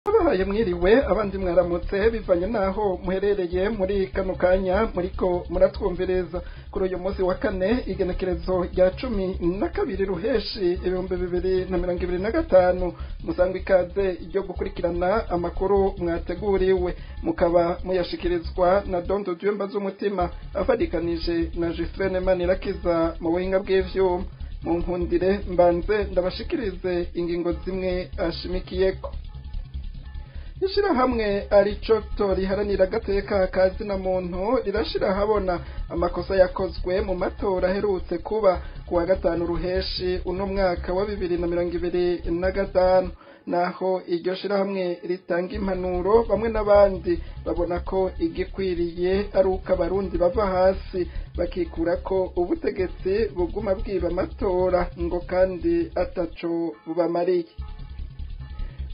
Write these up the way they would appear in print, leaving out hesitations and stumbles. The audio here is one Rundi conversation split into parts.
Abahaye mwiriwe abandi mwaramutse bivanye naho muherereye muri kano kanya muriko muratwumvireza kuri uyu munsi wa kane igenekerezo rya 12 ruheshi 2025 musangwa ikaze ryo gukurikirana amakuru mwateguriwe mukaba muyashikirizwa na Dondo Dyemba z'umutima afadikanije na Gistrene Manirakiza mu buhinga bw'ivyuma mu nkundire mbanze ndabashikirize ingingo zimwe ashimikiyeko. Ishirahamwe Aricoto riharanira agateka ka zina muntu rirashira habona amakosa yakozwe mu matora aherutse kuba kuwa gatanu ruheshi uno mwaka wa 2025 naho iryo shirahamwe ritanga impanuro bamwe n'abandi babona ko igikwiriye ari uko abarundi bava hasi bakikura ko ubutegetsi buguma bwiba amatora ngo kandi ataco bubamariye.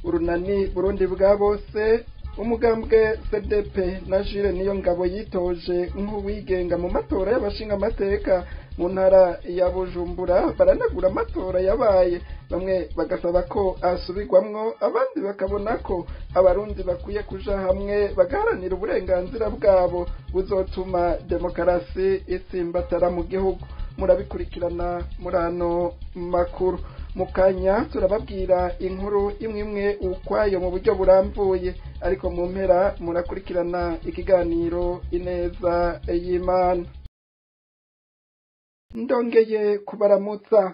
Urunani Burundi bwa bose umugambwe CDP na Jire niyo ngabo yitoje nk'uwigenga mu matora y'abashinga amateka mu ntara ya Bujumbura baranagura amatora yabaye bamwe bagasaba ko asubirwamwo abandi bakabona ko abarundi bakwiye kuja hamwe bagaharanira uburenganzira bwabo buzotuma demokarasi itsimbatara mu gihugu. Murabikurikirana murano makuru mukanya turababwira inkuru imwe ukwayo mu buryo burambuye ariko mu mpera murakurikirana ikiganiro ineza y'Imana. Ndongeye kubaramutsa.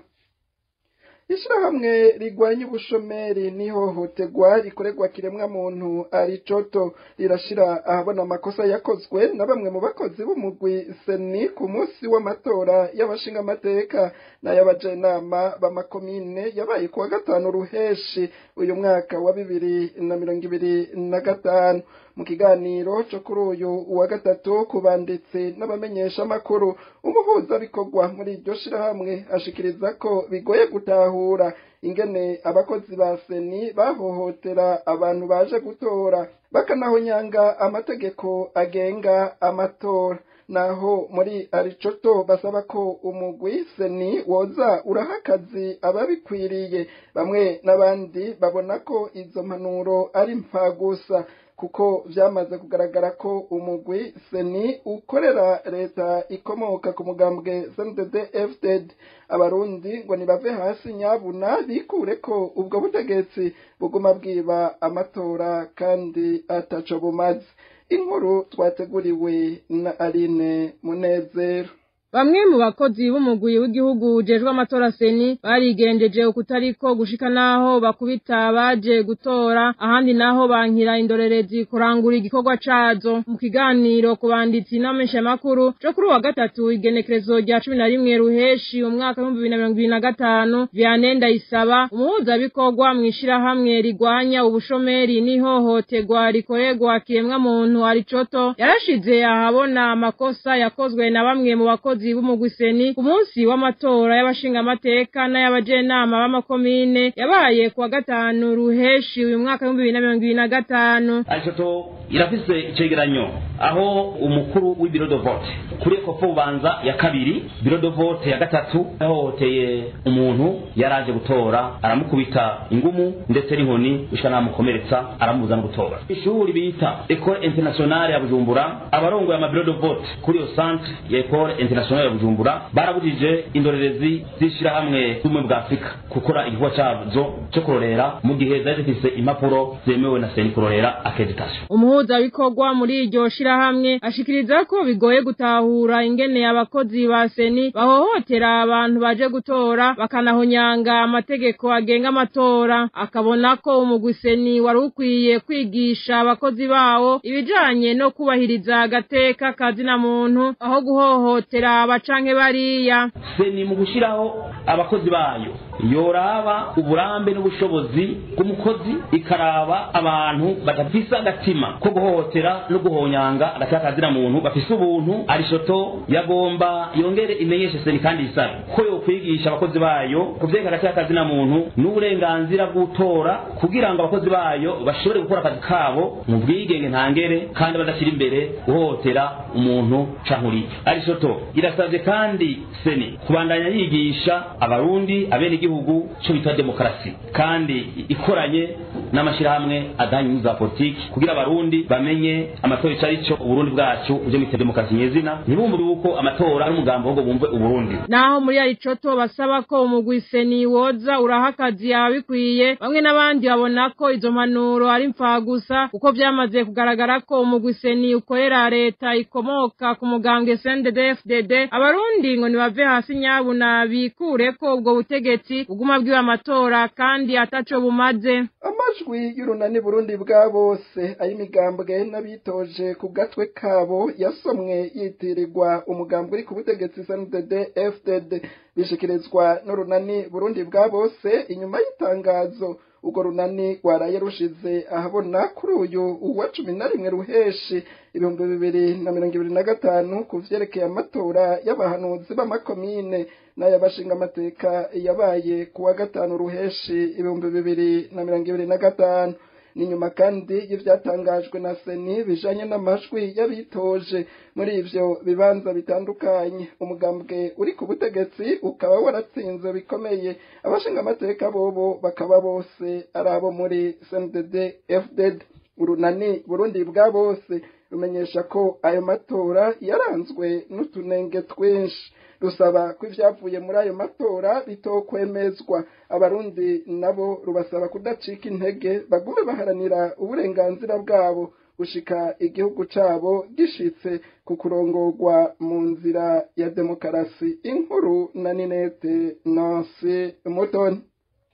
Ishirahamwe rigwanya ubushomeri n'ihohoterwa rikorerwa kiremwa muntu Aricoto rirashira ahabona amakosa yakozwe na bamwe mu bakozi b'umugwi seni ku munsi w'amatora y'abashinga amateka n'ayabajenama b'amakomine yabaye kuwa gatanu ruheshi uyu mwaka wa 2025. Mu kiganiro cyo kuri uyu wa gatatu kubanditse n'abamenyesha makuru umuhuza bikorwa muri iryo shirahamwe ashikiriza ko bigoye gutahura ingene abakozi ba seni bahohotera abantu baje gutora bakanahonyanga amategeko agenga amatora. Naho muri Aricoto basaba ko umugwi seni woza urahakazi ababikwiriye bamwe n'abandi babona ko izo mpanuro ari mpfagusa kuko vyamaze kugaragara ko umugwi seni ukorera leta ikomoka ku mugambwe CNDD-FDD. Abarundi ngo nibave hasi nyabuna bikure ko ubwo butegetsi buguma bwiba amatora kandi ataco bumaze. Inkuru twateguriwe na Aline Munezero. Bamwe mu bakozi b'umugwi w'igihugu ujejwe amatora seni barigendeje ukutariko gushika naho bakubita baje gutora ahandi naho bankira indorerezi kurangura igikorwa cazo. Mu kiganiro kubanditsi n'amesha makuru cyo kuri wa gatatu igenekerezo rya 11 ruheshi umwaka wa 2025 Vianney Ndayisaba umuhuza bikorwa mwishira hamwe rigwanya ubushomeri n'ihohoterwa rikorerwa kiremwa muntu Aricoto yarashize ahabona amakosa yakozwe na bamwe mu bakozi b'umugwi seni ku munsi w'amatora y'abashinga amateka n'ayabajenama b'amakomine yabaye kuwa gatanu ruheshi uyu mwaka wa 2025. Aricoto irafise icegeranyo aho umukuru w'ibiro de vote kuri kopo ubanza ya kabiri biro de vote ya gatatu yahohoteye umuntu yaraje gutora aramukubita ingumu ndetse n'inkoni ushaka namukomeretsa aramubuza no gutora. Ishuri bita Ecole Internationale ya Bujumbura abarongo ya biro de vote kuri yo centre ya Ecole Internationale ya Bujumbura barabujije indorerezi zishira hamwe y'ubumwe bwa Afrika gukora igikorwa cyazo cyo kurorera mu gihe zari zifise impapuro zemewe na seni kurorera accreditation. Umuhuza bikorwa muri iryo shira hamwe ashikiriza ko bigoye gutahura ingene abakozi ba seni bahohotera abantu baje gutora bakanahonyanga amategeko agenga amatora. Akabona ko umugwi seni wari ukwiye kwigisha abakozi bawo ibijanye no kubahiriza agateka ka zina muntu aho guhohotera abacanke bariya. Seni mu gushiraho abakozi bayo yoraba uburambe n'ubushobozi bw'umukozi ikaraba abantu badafisa agatima ko guhohotera no guhonyanga agataka zina muntu bafise ubuntu. Aricoto yagomba yongere imenyeshe seni kandi isabe ko yo kwigisha abakozi bayo kuvyenga agataka zina muntu n'uburenganzira bw'utora kugira ngo abakozi bayo bashobore gukora akazi kabo mu bwigenge ntangere kandi badashira imbere guhohotera umuntu cankuri. Aricoto irasavye kandi seni kubandanya yigisha abarundi abene gihugu cyo bita demokarasi kandi ikoranye n'amashirahamwe adanye za politiki kugira abarundi bamenye amatora icari cyo uburundi bwacu uje mu demokarasi nyezina ntibumve yuko amatora ari umugambo wo bumve uburundi. Naho muri Aricoto basaba ko umugwi seni woza urahakazi abikwiye, bamwe n'abandi babona ko izo mpanuro ari mfagusa kuko byamaze kugaragara ko umugwi seni ukorera leta ikomoka ku mugambwe CNDD-FDD. Abarundi ngo nibave hasi nyabuna bikure ko ubwo butegetsi buguma bwiwe amatora kandi ataco bumaze. Amajwi y'urunani Burundi bwa bose ay'imigambwe n'abitoje ku gatwe kabo yasomwe yitirirwa umugambwe uri ku butegetsi CNDD-FDD bishikirizwa n'urunani Burundi bwa bose inyuma y'itangazo urwo runani rwaraye rushize ahabona kuri uyu wa 11 ruheshi 2025 ku vyerekeye amatora y'abahanuzi b'amakomine n'ayabashinga amateka yabaye ku wa 5 ruheshi 2025. Ni nyuma kandi y'ivyatangajwe na seni bijanye n'amajwi y'abitoje muri ivyo bibanza bitandukanye. Umugambwe uri ku butegetsi ukaba waratsinze bikomeye, abashinga amateka bobo bakaba bose arabo muri CNDD-FDD. Urunani Burundi bwa bose rumenyesha ko ayo matora yaranzwe n'utunenge twinshi, rusaba ko ivyavuye muri ayo matora bitokwemezwa. Abarundi nabo rubasaba kudacika intege, bagume baharanira uburenganzira bwabo gushika igihugu cabo gishitse ku kurongorwa mu nzira ya demokarasi. Inkuru na Ninete Nancy Mutoni.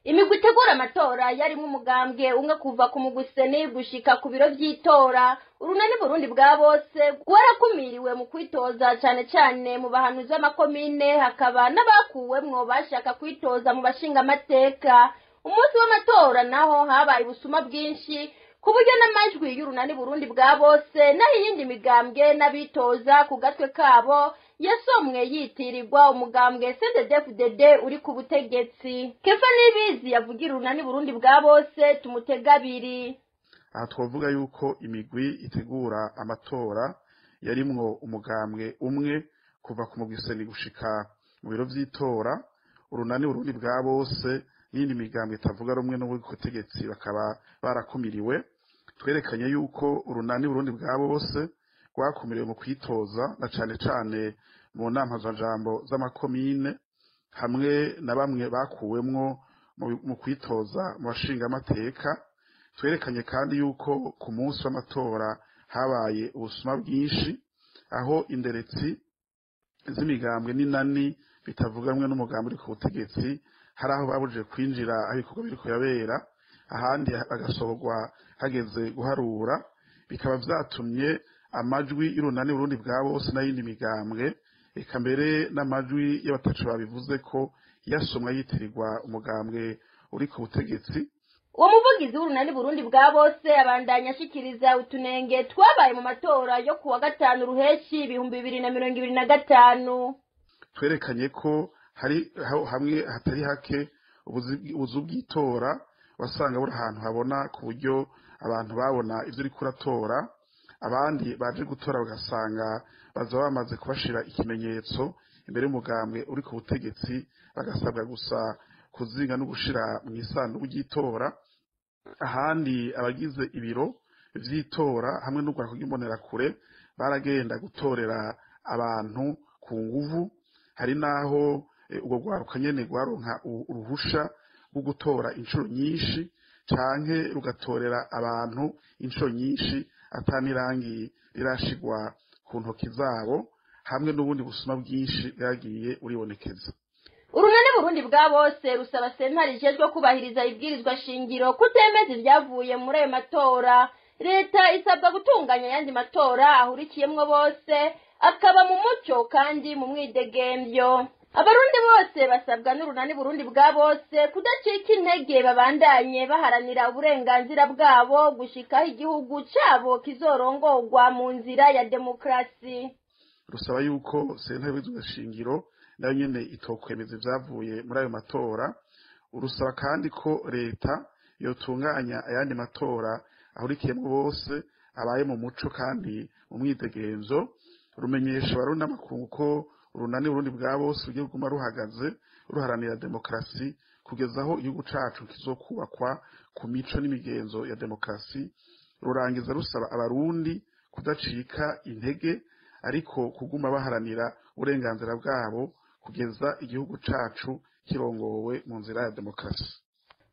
Imigwi itegura amatora yarimwe umugambwe umwe kuva ku muguseni gushika ku biro vy'itora. Urunani Burundi bwa bose warakumiriwe mu kwitoza cyane mu bahanuzi b'amakomine, hakaba n'abakuwemwo bashaka kwitoza mu bashinga amateka. Umunsi w'amatora naho habaye ubusuma bwinshi ku buryo n'amajwi y'urunani Burundi bwa bose naho iyindi migambwe n'abitoza ku gatwe kabo yasomwe yitirirwa umugambwe CNDD-FDD uri ku butegetsi. Kefa Nibizi yavugira urunani Burundi bwa bose tumutegabiri. Aha twavuga yuko imigwi itegura amatora yarimwo umugambwe umwe kuva ku mugwiseni gushika mu biro vy'itora. Urunani Burundi bwa bose n'indi migambwe itavuga rumwe n'uburi ku butegetsi bakaba barakumiriwe. Twerekanye yuko urunani Burundi bwa bose rwakumiriwe mu kwitoza na cane mu nama z'amajambo z'amakomine, hamwe na bamwe bakuwemwo mu kwitoza mu bashinga amateka. Twerekanye kandi yuko ku munsi w'amatora habaye ubusuma bwinshi, aho inderetsi z'imigambwe n'inani bitavuga rumwe n'umugambi uri ku butegetsi hari aho babujije kwinjira aho ibikorwa biriko yabera, ahandi bagasohorwa hageze guharura. Bikaba vyatumye amajwi y'urunani Burundi bwa bose n'ayindi migambwe eka mbere n'amajwi y'abatacu babivuze ko yasomwa yitirirwa umugambwe uri ku butegetsi. Uwo muvugizi w'urunani Burundi bwa bose abandanya ashikiriza utunenge twabaye mu matora yo ku wa 5 ruheshi 2025. Twerekanye ko hari hamwe hatari hake ubuzu bw'itora wasanga buri ahantu habona ku buryo abantu babona ivyo uri kuratora, abandi baje gutora bagasanga baza bamaze kubashira ikimenyetso imbere y'umugambwe uri ku butegetsi, bagasabwa gusa kuzinga no gushira mu isanduku ry'itora. Ahandi abagize ibiro vy'itora hamwe n'ugwara kugimbonera kure baragenda gutorera abantu ku nguvu. Hari naho ubwo gwaruka nyene gwaronka uruhusha rwo gutora inshuro nyinshi canke rugatorera abantu inshuro nyinshi atanirangi rirashigwa ku ntoki zabo, hamwe n'ubundi busuma bwinshi bwagiye uribonekeza. Urunani Burundi bwa bose rusaba sentare ijejwe kubahiriza ibwirizwa shingiro kutemeza ibyavuye muri ayo matora. Leta isabwa gutunganya yandi matora ahurikiyemwo bose akaba mu mucyo kandi mu mwidegemvyo. Abarundi bose basabwa n'urunani Burundi bwa bose kudacika intege, babandanye baharanira uburenganzira bwabo gushikaho igihugu cabo kizorongorwa mu nzira ya demokrasi. Rusaba yuko sentare y'ibwirizwa shingiro nayo nyene itokwemeza ivyavuye muri ayo matora. Urusaba kandi ko leta yotunganya ayandi matora ahurikiyemwo bose abaye mu muco kandi mu mwidegemvyo. Rumenyesha abarundi n'amakungu ko urunani Burundi bwa bose rugiye kuguma ruhagaze ruharanira demokrasi kugeza aho igihugu cacu kizokubakwa ku mico n'imigenzo ya demokarasi, rurangiza rusaba abarundi kudacika intege ariko kuguma baharanira uburenganzira bwabo kugeza igihugu cacu kirongowe mu nzira ya demokarasi.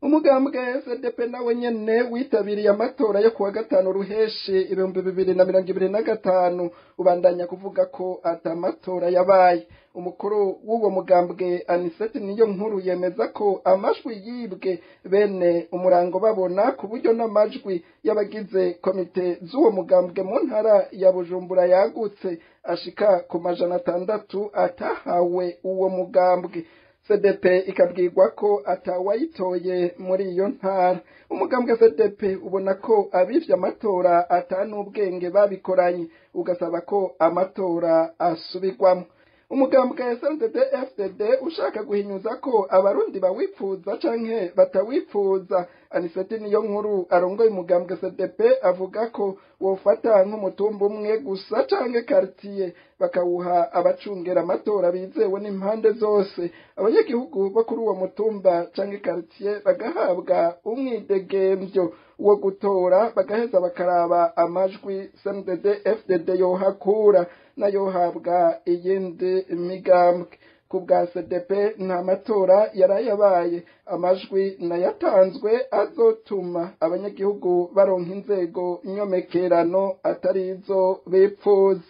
umugambwe SDP nawe nyene witabiriye amatora yo kuwa gatanu ruheshi 2025 ubandanya kuvuga ko atamatora yabaye. Umukuru w'uwo mugambwe Anisette niyo nkuru yemeza ko amajwi yibwe bene umurango babona ku buryo n'amajwi y'abagize komite z'uwo mugambwe mu ntara ya Bujumbura yagutse ashika ku 600 atahawe uwo mugambwe. SDP ikabwirwa ko atawayitoye muri iyo ntara. Umugambwe SDP ubona ko abivye amatora atanubwenge babikoranye, ugasaba ko amatora asubirwamo. Umugambwe CNDD-FDD ushaka guhinyuza ko abarundi bawipfuza canke batawifuza. Anisette niyo nkuru arongoye umugambwe SDP avuga ko wofata nk'umutumba umwe gusa canke quartier bakawuha abacungera amatora bizewe n'impande zose. Abanyagihugu bo kuri uwo mutumba canke quartier bagahabwa umwidegemvyo wo gutora, bagaheza bakaraba amajwi CNDD-FDD yohakura nayo habwa iyindi migambwe. Ku bwa SDP nta matora yarayabaye, amajwi nayatanzwe azotuma abanyagihugu baronka inzego nyomekerano atarizo bipfuza.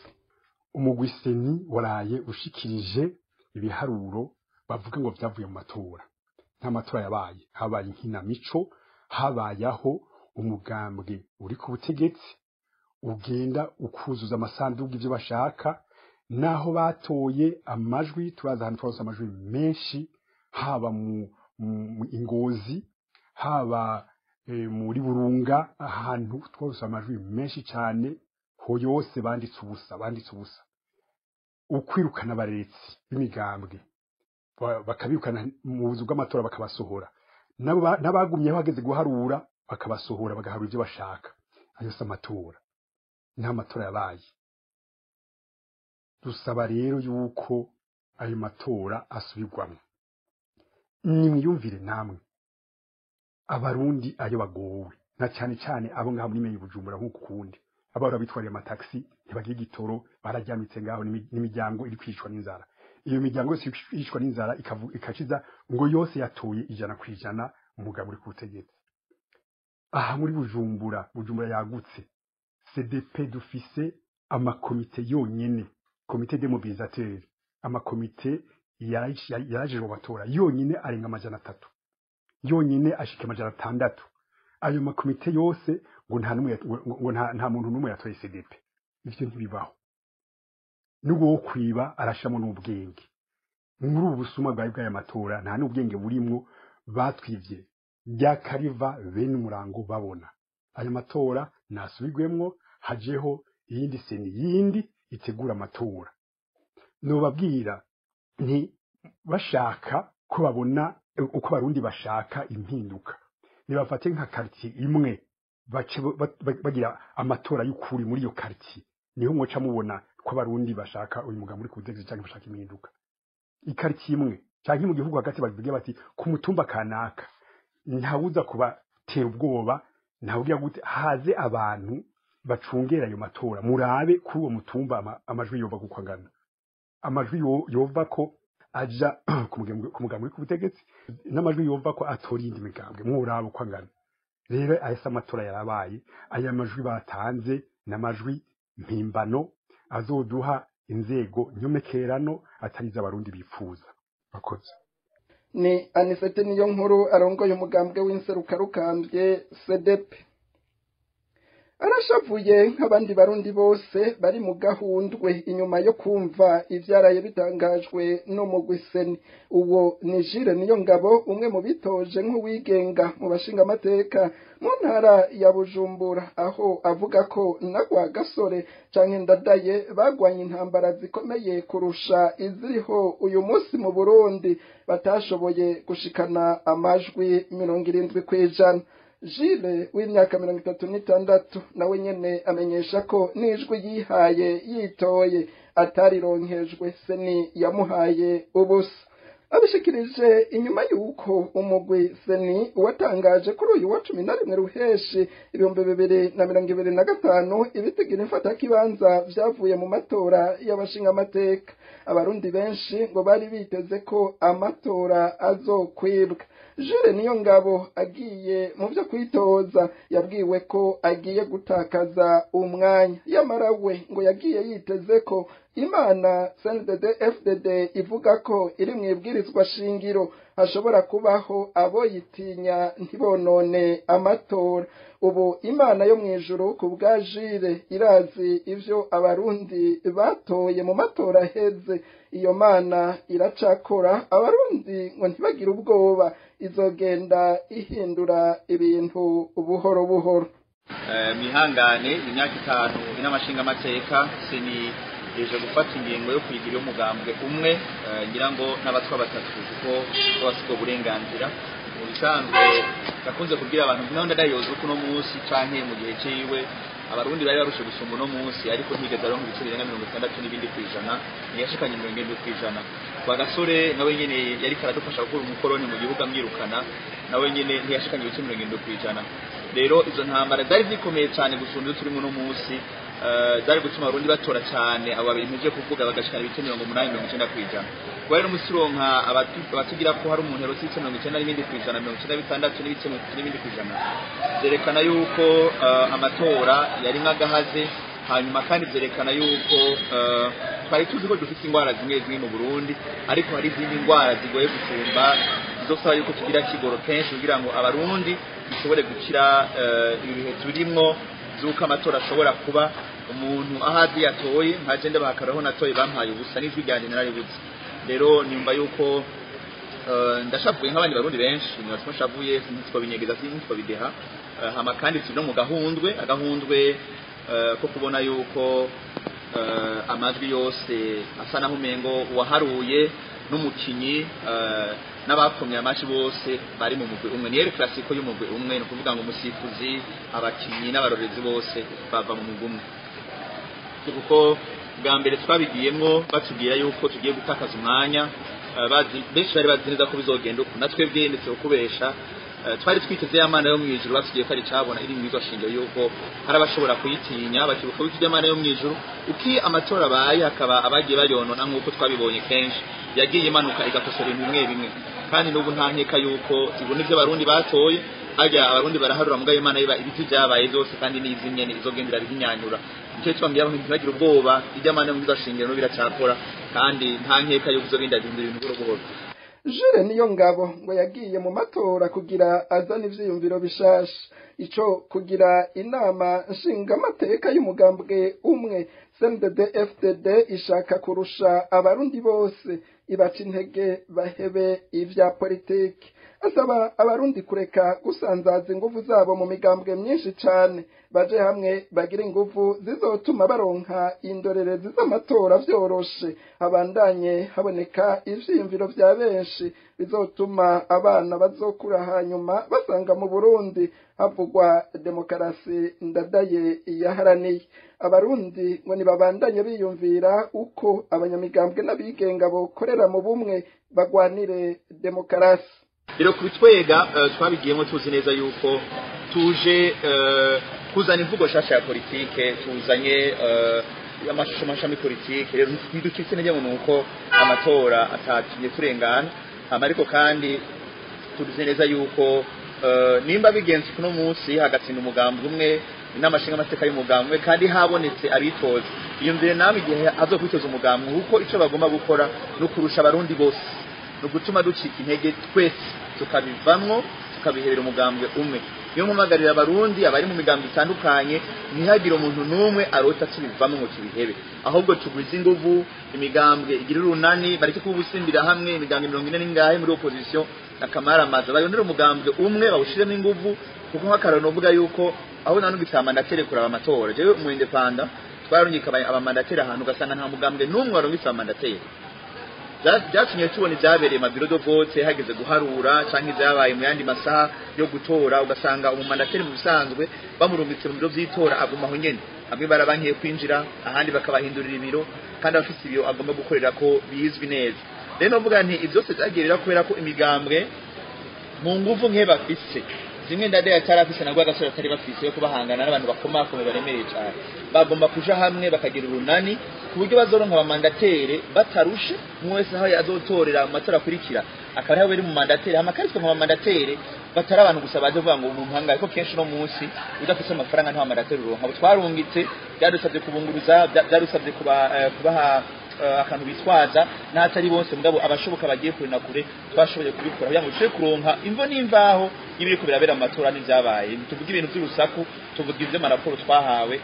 Umugwi seni waraye ushikirije ibiharuro bavuga ngo vyavuye mu matora. Nta matora yabaye, habaye inkinamico, habayaho umugambwe uri ku butegetsi ugenda ukuzuza amasanduku ivyo bashaka, naho batoye amajwi turaza ahantu twose amajwi menshi, haba mu Ingozi, haba muri Burunga, ahantu twose amajwi menshi cyane, ho yose banditse ubusa. Ukwirukana abaretsi b'imigambwe bakabirukana mu buzu bw'amatora bakabasohora, n'abagumyeho hageze guharura bakabasohora bagaharura ivyo bashaka. Ayo si amatora, nta matora yabaye. Dusaba rero yuko ayo matora asubirwamo. Nimwiyumvire namwe abarundi ayo bagowe, na cyane cyane abo ngaho muri menye Bujumbura nk'uko kundi abara bitwariye amataxi ntibagiye gitoro, barajyamitse ngaho n'imiryango iri kwicwa n'inzara. Iyo miryango yose kwicwa n'inzara ikaciza ngo yose yatoye 100% umugabo uri ku butegetsi. Aha muri Bujumbura yagutse, CDP dufise amakomite yonyene, komite de mobilisateur, amakomite yaraje mu batora yonyine arenga 300, yonyine ashika 600. Ayo makomite yose ngo nta muntu numwe yatoye CDP. Ivyo ntibibaho. Nugo wo kwiba arashamo n'ubwenge. Muri ubusuma bw'aya matora nta n'ubwenge burimwo, batwivye byakariva bene umurango babona. Ayo matora nasubigwemwo, hajeho iyindi seni yindi itegura amatora. Nobabwira nti bashaka ko babona uko barundi bashaka impinduka, nibafate nka quartier imwe bagira amatora y'ukuri muri iyo quartier, niho mwoca mubona ko barundi bashaka uyu mugabo muri kudexe cyangwa bashaka impinduka. Ikartier imwe cyangwa mu gihugu hagati bavuge bati ku mutumba kanaka ntawuza kubatera ubwoba, ntawugira gute, haze abantu bacungera ayo matora, murabe kuri uwo mutumba amajwi yova kuko angana, amajwi yova ko aja ku mugambwe kubutegetsi, n'amajwi yova ko atora indi migambwe, murabe uko angana. Rero ayasa amatora yarabaye, aya majwi batanze n'amajwi mpimbano azoduha inzego nyomekerano atariza abarundi bifuza. Bakoze. Ni Anisette niyo nkuru arongoye umugambwe w'inserukarukambye CDP. Arashavuye nk'abandi barundi bose bari mu gahundwe inyuma yo kumva ivyaraye bitangajwe no mu Gwiseni. Uwo ni Jules Niyongabo, umwe mu bitoje nk'uwigenga mu bashinga amateka mu ntara ya Bujumbura, aho avuga ko nagwa gasore canke ndadaye bagwanye intambara zikomeye kurusha iziriho uyu munsi mu Burundi, batashoboye gushikana amajwi 70%. Jules w'imyaka 36 nawe nyene amenyesha ko nijwi yihaye yitoye atarironkejwe, seni yamuhaye ubusa. abishikirije inyuma y'uko umugwi seni watangaje kuri uyu wa 11 ruheshi 2025 ibitegera imfatakibanza vyavuye mu matora y'abashingamateka. Abarundi benshi ngo bari biteze ko amatora azokwibwa. Jules Niyongabo agiye mu byo kwitoza yabwiwe ko agiye gutakaza umwanya, yamara we ngo yagiye yiteze ko Imana CNDD-FDD ivuga ko iri mu ibwirizwa shingiro hashobora kubaho abo yitinya ntibonone amatora. Ubu Imana yo mwijuru ku bwa Jules irazi ivyo abarundi batoye mu matora heze. Iyo Mana iracakora, abarundi ngo ntibagire ubwoba, izogenda ihindura ibintu buhoro buhoro. Mihangane imyaka 5 inamashinga amateka seni eje gufata ingingo yo kwigira umugambwe umwe ngira ngo n'abatwa batatu kuko basigo burenganzira mu bisanzwe gakunze kubwira abantu none ndayoza uko no munsi canke mu gihe ciwe abarundi bari barushe gusumba no munsi ariko ntigeze aronka ibice birenga 60 n'ibindi kwijana yashikanye 70 kwijana kwa gasore nawe nyene yari karadufasha gukora umukoroni mu gihugu amwirukana nawe nyene ntiyashikanye ibice 70 kwijana. Rero izo ntambara zari zikomeye cyane gusumba turi mu no munsi zari gutuma abarundi batora cyane abo babintu kuvuga bagashikana ibice 80-90 kwijana. Kwa rero musironka abatugira ko hari umuntu rero 90 n'ibindi kwijana 96 n'ibice 30 kwijana zerekana yuko amatora yari nk'agahaze. Hanyuma kandi zerekana yuko twari tuzi ko dufite ingwara zimwe zimwe mu Burundi ariko hari izindi ngwara zigoye gusumba zosaba yuko tugira kigoro kenshi kugira ngo abarundi bishobore gukira ibihe turimwo zuko amatora ashobora kuba umuntu ahazi yatoye nkagende bakaraho natoye bampaye ubusa n'ijwi ryanje nararibuze. Rero nyumva yuko ndashavuye nk'abandi barundi benshi nyuma shavuye sinitwa binyegeza sinitwa bideha hama kandi turi no mu agahundwe ko kubona yuko amajwi yose asa naho umengo waharuye n'umukinyi n'abakomye amashi bose bari mu mugwi umwe. Niyo klasiko y'umugwi umwe no kuvuga ngo umusifuzi abakinyi n'abarorezi bose bava mu mugwi umwe kuko bwa mbere twabigiyemo batubwira yuko tugiye gutakaza umwanya benshi bari bazi neza ko bizogenda uko natwe bwendetse ukubesha twari twiteze y'Imana yo mwijuru basigiye ko ari cabona iri mu shingiro yuko hari abashobora kuyitinya bakibuka ko y'Imana yo mwijuru uki amatora baye hakaba abagiye bayonona nk'uko twabibonye kenshi yagiye imanuka igakosora ibintu bimwe kandi n'ubu nta nkeka yuko zibona ivyo abarundi batoye ajya abarundi baraharura mugaye Imana yiba ibiti byabaye byose kandi n'izimye izogendera bihinyanyura nicyo twambye abantu ntibagira ubwoba y'Imana yo mwijuru shingiro no biracakora kandi nta nkeka yuko izogenda ihindura ibintu buhoro. Jules Niyongabo ngo yagiye mu matora kugira azana ivyiyumviro bishasha, ico kugira inama nshingamateka y'umugambwe umwe CNDD-FDD ishaka kurusha abarundi bose ibaca intege bahebe ivya politiki. Asaba abarundi kureka gusanzaza inguvu zabo mu migambwe myinshi cane, baje hamwe bagira inguvu zizotuma baronka indorerezi z'amatora vyoroshe, habandanye haboneka ivyiyumviro vya benshi bizotuma abana bazokura hanyuma basanga mu Burundi havugwa demokarasi ndadaye yaharaniye. Abarundi ngo nibabandanye biyumvira uko abanyamigambwe n'abigenga bokorera mu bumwe bagwanire demokarasi. Rero kubitwega twabigiyemo tuzi neza yuko tuje kuzana imvugo shasha ya politike tuzanye amashami politike. Rero ntidukitse neza nuko amatora atakinye turengana ariko kandi tuzi neza yuko nimba bigenze kuno munsi hagatsinda umugambwe umwe n'amashinga amateka y'umugambwe kandi habonetse abitoza iyo mbere namwe igihe azokwitoza umugambwe kuko ico bagomba gukora no kurusha abarundi bose no gutuma ducika intege twese tukabivamwo tukabiherera umugambwe umwe. Iyo mpamagarira abarundi abari mu migambwe itandukanye ntihagire umuntu numwe arota tubivamwo ngo tubihebe, ahubwo tugwize inguvu imigambwe igira urunani bareke kubusimbira hamwe imigambwe 40 n'ingahe muri opposition akamaramaza bayonera umugambwe umwe bawushiremo inguvu kuko nk'akarano uvuga yuko aho nanu gisamandatere kuraba amatora jewe mu independent twarungika abamandateri ahantu ugasanga nta mugambwe n'umwe warungitse abamandateri. Byatumye tubona ibyabereye mu biro do vote hageze guharura canke ibyabaye mu yandi masaha yo gutora ugasanga umumandateri mu bisanzwe bamurungitse mu biro by'itora aguma aho nyene amwe barabankiye kwinjira ahandi bakabahindurira ibiro kandi abafite ibyo agomba gukorera ko bizwi neza. rero novuga nti ivyose byagirira kubera ko imigambwe mu nguvu nke bafise zimwe ndade yatarafise nagwa agasore atari bafise yo kubahangana n'abantu bakomakome baremereye cyane bagomba kuja hamwe bakagira urunani ku buryo bazoronka abamandatere batarushe mwese aho yazotorera mu matora kurikira akaba yawe bari mu mandatere amakariswe mu mandatere batari abantu gusa baje vuga ngo umuntu hanga ariko kenshi no munsi udafise amafaranga nta mandatere uronka twarungitse byadusabye kubunguruza byadusabye kubaha akantu bitwaza n'atari bose mugabo abashoboka bagiye kure na kure twashoboye kubikora kugira ngo tuje kuronka imvo n'imvaho y'ibiri ko birabera amatora n'ivyabaye tuvuga ibintu by'urusaku tuvuga ivyo maraporo twahawe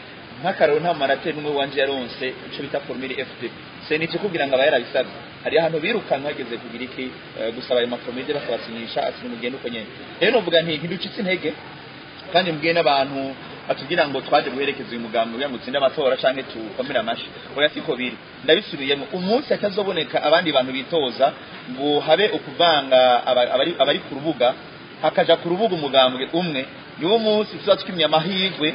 nk'akararo nta mandatere n'umwe wanje yaronse ico bita formule FDP senite kugira ngo abayarabisabye hari ahantu birukanka hageze kugira iki gusaba ayo maformule bakabasinyisha asini mugende uko nyene rero novuga nti ntiducitse intege kandi mbwiye n'abantu atugira ngo twaje guherekeza uyu mugambi kugira ngo utsinde amatora canke tukomera amashi oya siko biri ndabisubiyemo umunsi atazoboneka abandi bantu bitoza ngo habe ukuvanga abari ku rubuga hakaja ku rubuga umugambwe umwe niwo munsi tuzatwimya amahirwe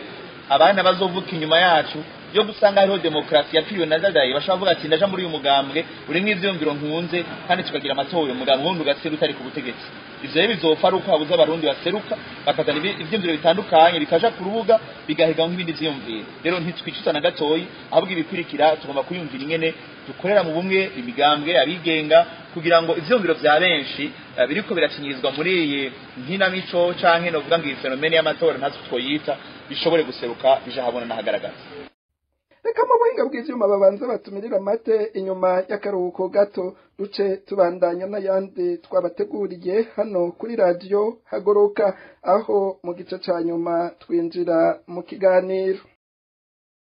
abana bazovuka inyuma yacu yo gusanga hariho demokrasi yapiriwe na dadaye bashavuga ati ndaja muri uyu mugambwe uri nk'ivyumviro nkunze kandi tukagira amatora umugambwe wundi ugaseruka utari ku butegetsi ivyo rero bizofara uko habuze abarundi baseruka bakazana ivyumviro bitandukanye bikaja ku rubuga bigahiga nk'ibindi vyumviro rero ntitwicutsa na gatoyi ahubwo ibikurikira tugomba kuyumvira ingene dukorera mu bumwe imigambwe abigenga kugira ngo ivyumviro vya benshi biriko biracinyirizwa muri iyi nkinamico canke no kuvuga ngo iyi fenomene y'amatora ntazo twoyita bishobore guseruka bija habona nahagaragaza reka mu buhinga bw'ivyuma babanza batumirira amate inyuma y'akaruhuko gato duce tubandanya n'ayandi twabateguriye hano kuri radio Hagoroka aho mu gice ca nyuma twinjira mu kiganiro